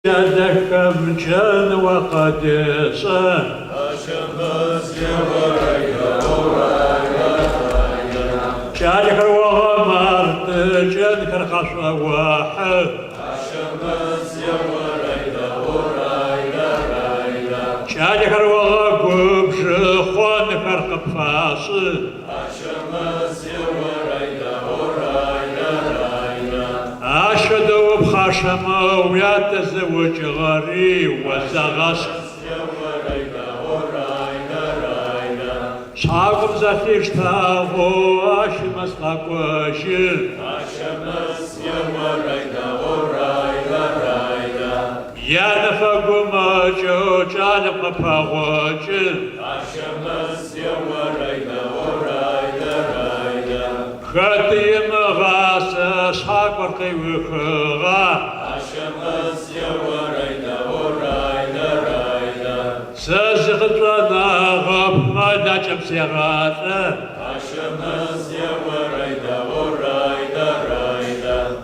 يدكم جن وقديسة أشمس يوريا ورايا شارك وغمرت جنك الخصوة واحد أشمس يوريا ورايا شارك وغقوب شخون فرق فاصل أشمس يوريا ورايا أشهد بخشم ويتزوج غري وزغس صاقم زفيش تاغو أشمس تاقوشل أشمس يوريا ورايا يا نفقو ماجو جانب مفاغوشل أشمس يوريا ورايا خطي مغاس صاق ورقي وخغا أشمس يوريا ورايا سازغت لنا غب ما داجم سيغاته أشمس يوريا ورايا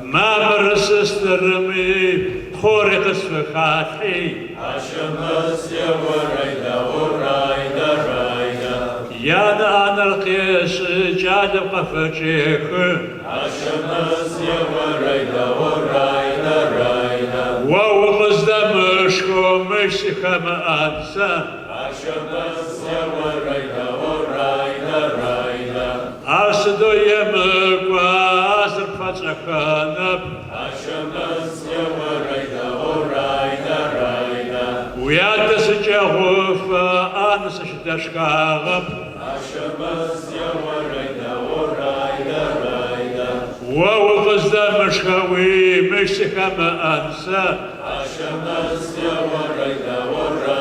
ما مرسست الرمي خوري قصف خاتحي أشمس يوريا ورايا يا أنا القيس جادب قفجيك أشمس يوريا ورايا ووغز دمشكو مشيخة ما أنسى أشمس يوريا ورايا أسدو يمك وأسر فتخانب أشمس يوريا ورايا ويا تسجهوف أنس شدشكاغب أشمس يوريا ورايا ووغز دمشكوي مشيخة ما أنسى أشمس يوريا ورايا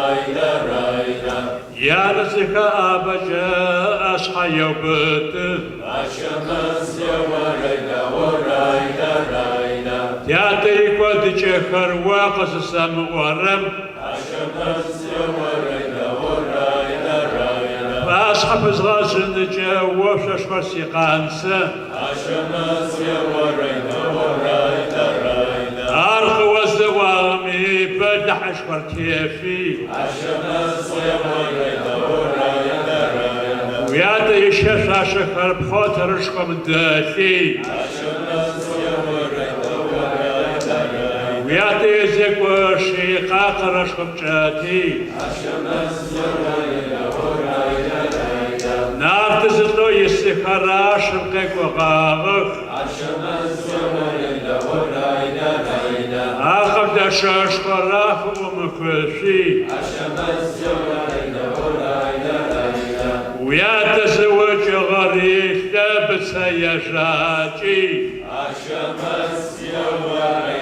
يا نسك أبجا أصحى يوبت أشمس يوريا ورايا يا تيك ودجخر واقص سم ورم أشمس يوريا ورايا فأصحاب زغاسن جاوش أشخر سيقانسة أشمس يوريا ورايا أرخ والزوامي بدح أشخر كيفي أشمس يوريا ورايا ويا تيشش أشخر بخوتر أشخر داثي أشمس يوريا ويا تيزيك وشي قاقر أشخر جاتي أشمس يوريا نار تزلو يسخر أشرقك وغاغك أشمس يوريا أخذ دشاش خراف ومكشي أشمس يوريا ويا تزوج غريب ثابت سيجاجي أشمس يوريا